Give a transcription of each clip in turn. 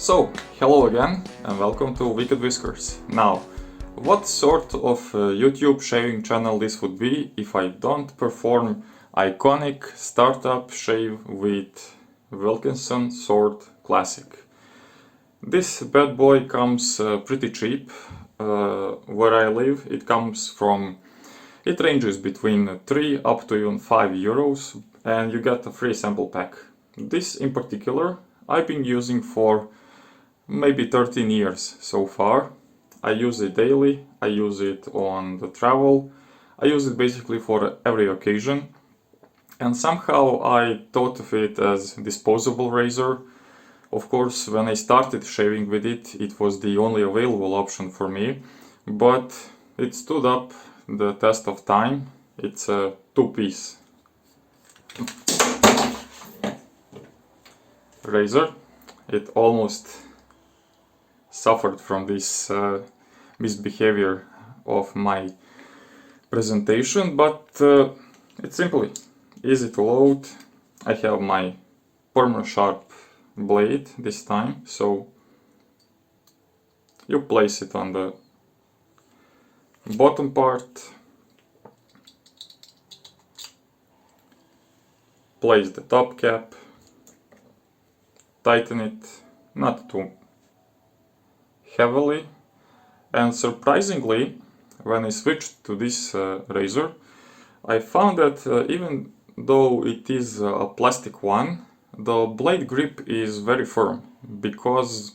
So, hello again and welcome to Wicked-Whiskers. Now, what sort of YouTube shaving channel this would be if I don't perform iconic startup shave with Wilkinson Sword Classic? This bad boy comes pretty cheap. Where I live, it ranges between 3 up to even 5 euros, and you get a free sample pack. This in particular I've been using for maybe 13 years so far. I use it daily, I use it on the travel, I use it basically for every occasion. And somehow I thought of it as disposable razor. Of course, when I started shaving with it, it was the only available option for me, but it stood up the test of time. It's a two-piece razor. It almost suffered from this misbehavior of my presentation, but it's simply easy to load. I have my perma sharp blade this time, so you place it on the bottom part, place the top cap, tighten it, not too heavily, and surprisingly, when I switched to this razor, I found that even though it is a plastic one, the blade grip is very firm, because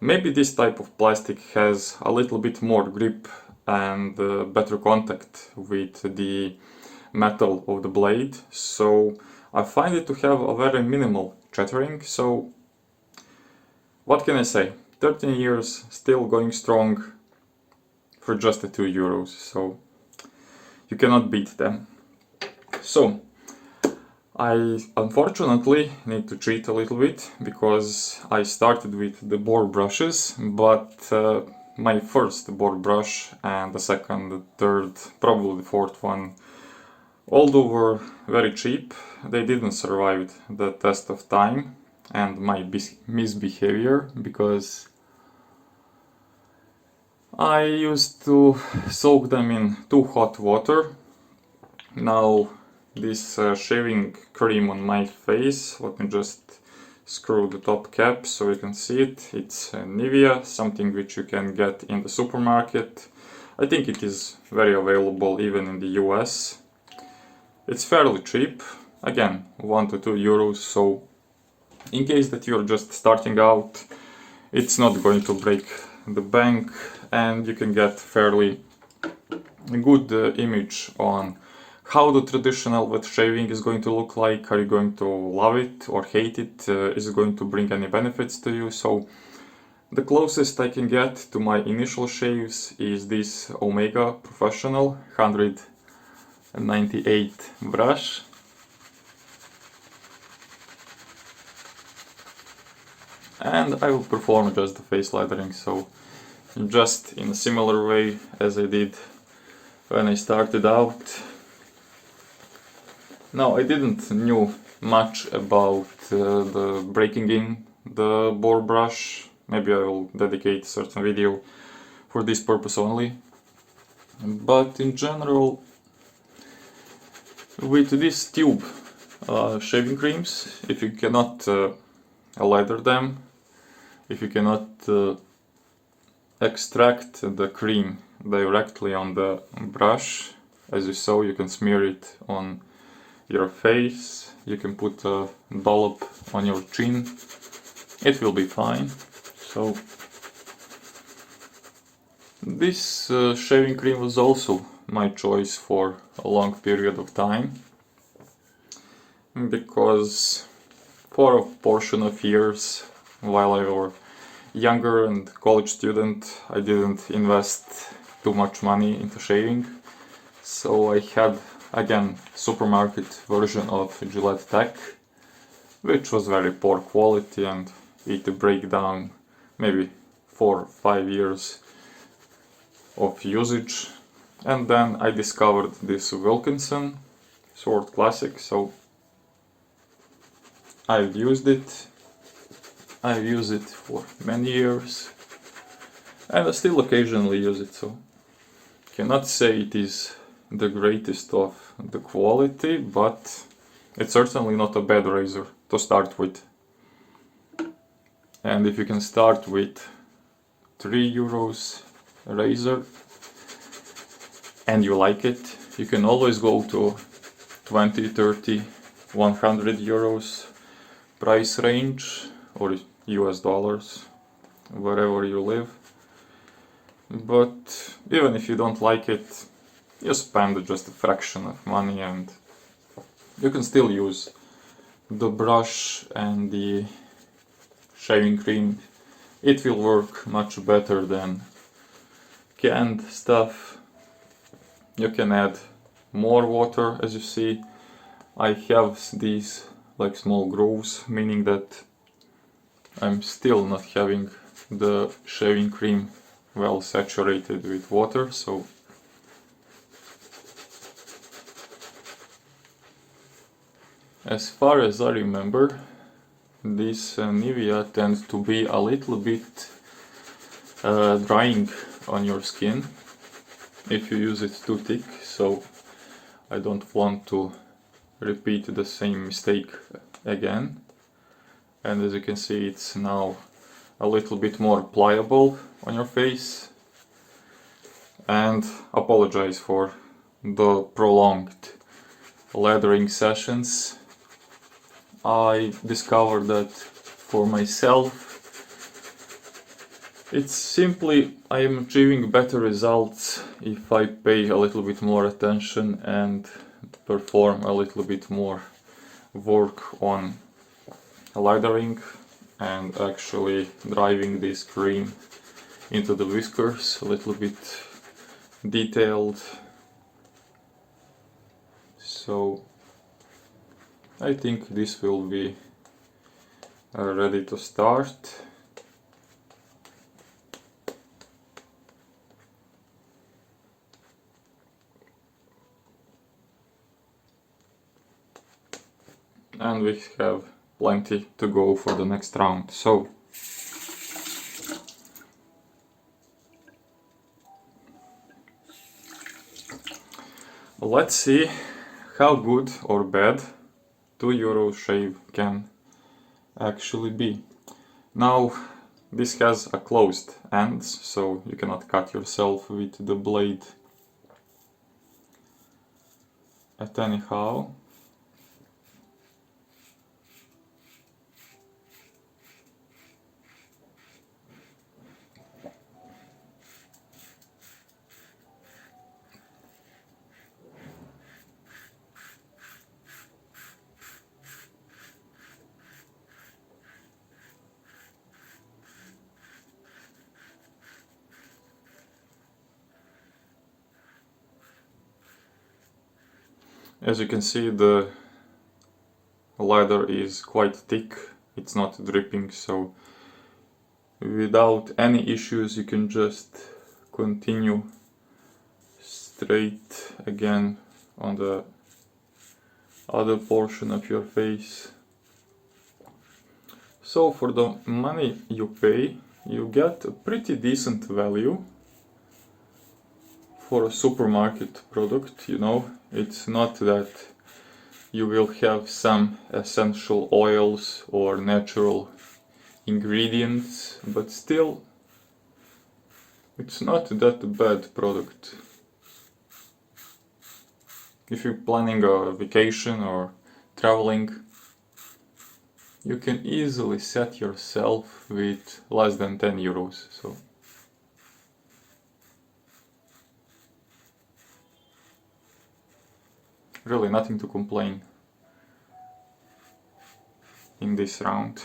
maybe this type of plastic has a little bit more grip and better contact with the metal of the blade, so I find it to have a very minimal chattering. So what can I say? 13 years, still going strong for just the 2 euros, so you cannot beat them. So I unfortunately need to cheat a little bit, because I started with the board brushes, but my first board brush and the second, the third, probably the fourth one, although were very cheap, they didn't survive the test of time and my misbehavior, because I used to soak them in too hot water. Now this shaving cream on my face, let me just screw the top cap so you can see it. It's Nivea, something which you can get in the supermarket. I think it is very available even in the US. It's fairly cheap, again 1 to 2 euros, so in case that you're just starting out, it's not going to break the bank, and you can get fairly good image on how the traditional wet shaving is going to look like. Are you going to love it or hate it? Is it going to bring any benefits to you? So the closest I can get to my initial shaves is this Omega Professional 198 brush. And I will perform just the face lathering, so just in a similar way as I did when I started out. Now, I didn't knew much about the breaking in the board brush. Maybe I will dedicate a certain video for this purpose only. But in general, with this tube shaving creams, if you cannot lather them, if you cannot extract the cream directly on the brush, as you saw, you can smear it on your face, you can put a dollop on your chin, it will be fine. So this shaving cream was also my choice for a long period of time, because for a portion of years while I was younger and college student, I didn't invest too much money into shaving, so I had again supermarket version of Gillette Tech, which was very poor quality, and it break down maybe 4 or 5 years of usage. And then I discovered this Wilkinson Sword Classic, so I've used it I've used it for many years and I still occasionally use it, so cannot say it is the greatest of the quality, but it's certainly not a bad razor to start with. And if you can start with €3 razor and you like it, you can always go to 20, 30, €100 price range, or US dollars, wherever you live. But even if you don't like it, you spend just a fraction of money and you can still use the brush and the shaving cream. It will work much better than canned stuff. You can add more water. As you see, I have these like small grooves, meaning that I'm still not having the shaving cream well saturated with water, so as far as I remember, this Nivea tends to be a little bit drying on your skin if you use it too thick, so I don't want to repeat the same mistake again. And as you can see, it's now a little bit more pliable on your face. And apologize for the prolonged lathering sessions. I discovered that for myself it's simply I am achieving better results if I pay a little bit more attention and perform a little bit more work on lathering and actually driving this cream into the whiskers a little bit detailed. So I think this will be ready to start. And we have plenty to go for the next round. So let's see how good or bad €2 shave can actually be. Now this has a closed end, so you cannot cut yourself with the blade at anyhow. As you can see, the lather is quite thick, it's not dripping, so without any issues you can just continue straight again on the other portion of your face. So for the money you pay, you get a pretty decent value for a supermarket product, you know. It's not that you will have some essential oils or natural ingredients, but still it's not that bad product. If you're planning a vacation or traveling, you can easily set yourself with less than €10, so really nothing to complain in this round.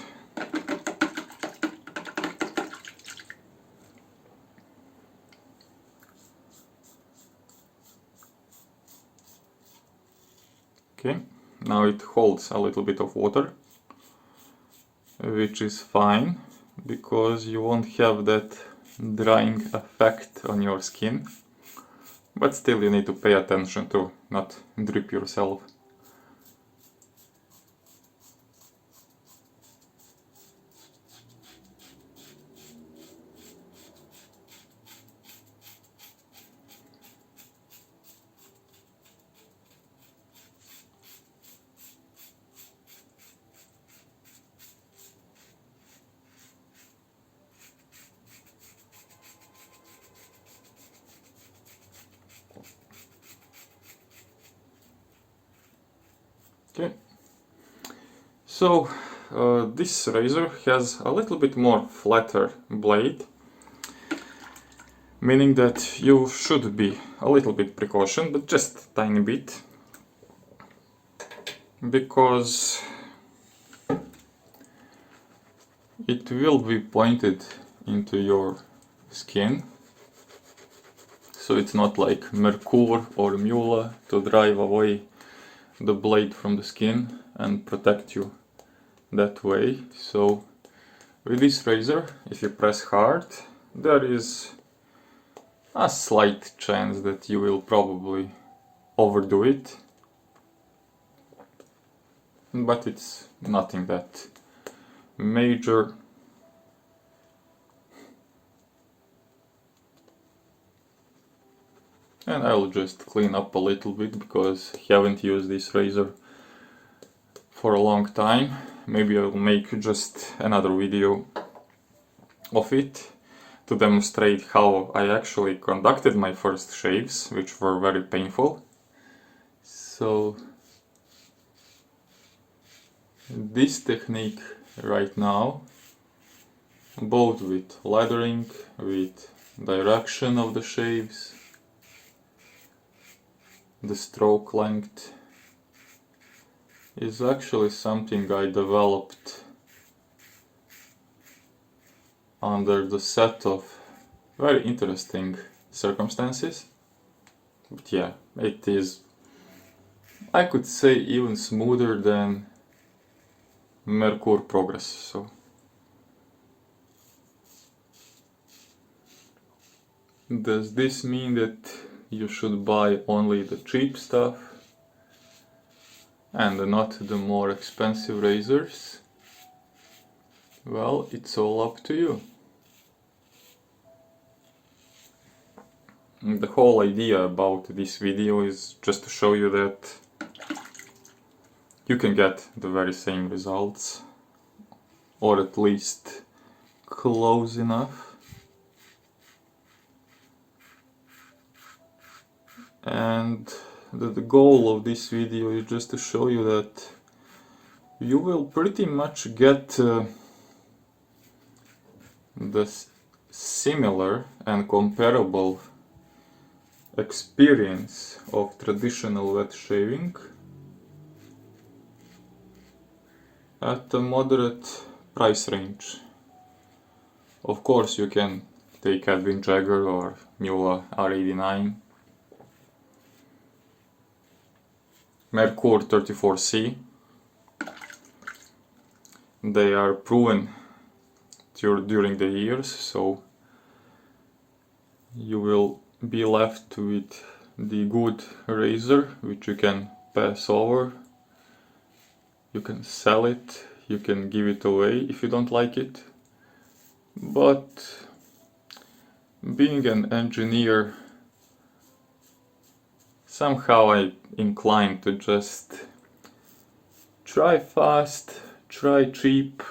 Okay, now it holds a little bit of water, which is fine because you won't have that drying effect on your skin. But still you need to pay attention to not drip yourself. So this razor has a little bit more flatter blade, meaning that you should be a little bit precaution, but just tiny bit, because it will be pointed into your skin, so it's not like Merkur or Mule to drive away the blade from the skin and protect you that way. So with this razor, if you press hard, there is a slight chance that you will probably overdo it, but it's nothing that major. And I'll just clean up a little bit because I haven't used this razor for a long time. Maybe I'll make just another video of it to demonstrate how I actually conducted my first shaves, which were very painful. So this technique right now, both with lathering, with direction of the shaves, the stroke length, is actually something I developed under the set of very interesting circumstances. But yeah, it is, I could say, even smoother than Merkur Progress. So does this mean that you should buy only the cheap stuff and not the more expensive razors? Well, it's all up to you. The whole idea about this video is just to show you that you can get the very same results, or at least close enough. And the goal of this video is just to show you that you will pretty much get the similar and comparable experience of traditional wet shaving at a moderate price range. Of course, you can take Edwin Jagger or Mule R89, Merkur 34C. They are proven during the years, so you will be left with the good razor, which you can pass over. You can sell it, you can give it away if you don't like it. But being an engineer, somehow I inclined to just try fast, try cheap.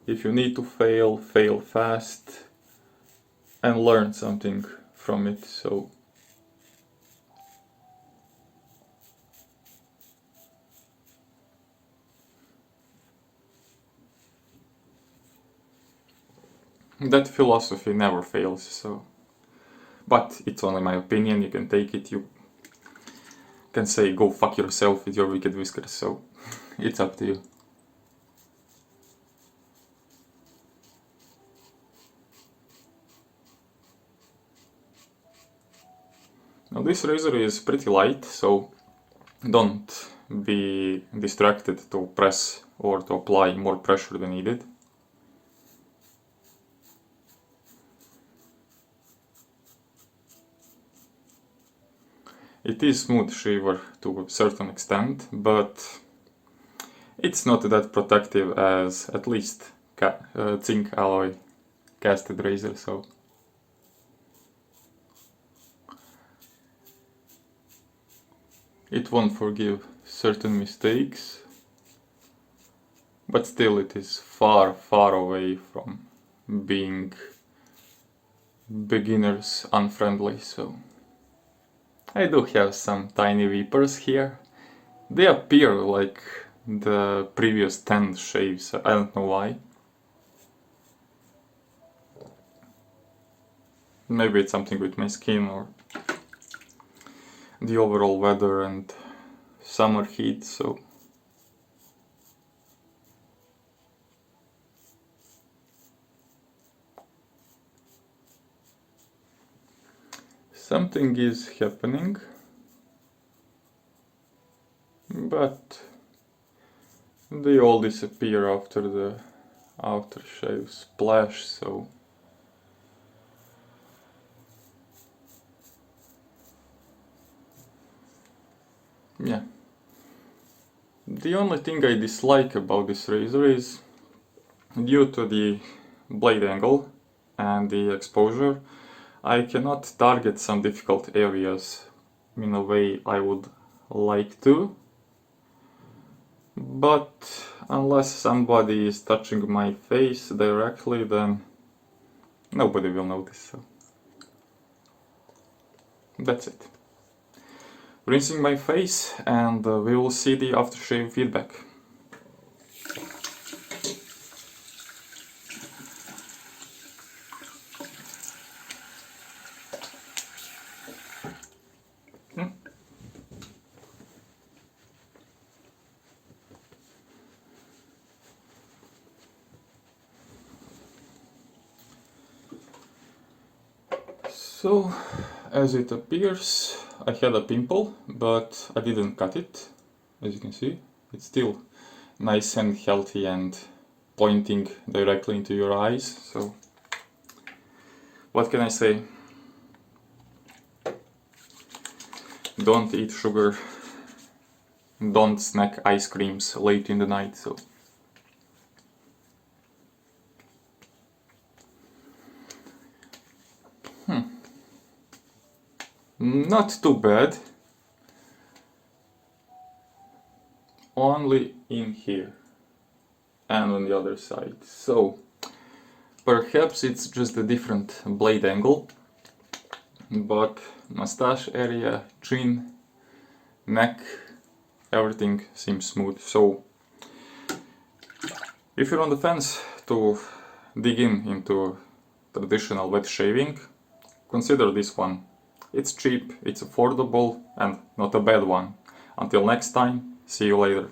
If you need to fail, fail fast and learn something from it. So that philosophy never fails. So, but it's only my opinion, you can take it, you can say go fuck yourself with your Wicked-Whiskers, so it's up to you. Now this razor is pretty light, so don't be distracted to press or to apply more pressure than needed. It is smooth shaver to a certain extent, but it's not that protective as at least zinc alloy casted razor. So it won't forgive certain mistakes, but still it is far, far away from being beginners unfriendly. So I do have some tiny weepers here. They appear like the previous 10 shaves. I don't know why. Maybe it's something with my skin or the overall weather and summer heat, so something is happening, but they all disappear after the aftershave splash, so yeah. The only thing I dislike about this razor is due to the blade angle and the exposure, I cannot target some difficult areas in a way I would like to. But unless somebody is touching my face directly, then nobody will notice, so that's it. Rinsing my face and we will see the aftershave feedback. So, as it appears, I had a pimple, but I didn't cut it. As you can see, it's still nice and healthy and pointing directly into your eyes. So, what can I say? Don't eat sugar. Don't snack ice creams late in the night. So. Not too bad, only in here and on the other side, so perhaps it's just a different blade angle, but mustache area, chin, neck, everything seems smooth. So if you're on the fence to dig into traditional wet shaving, consider this one. It's cheap, it's affordable, and not a bad one. Until next time, see you later.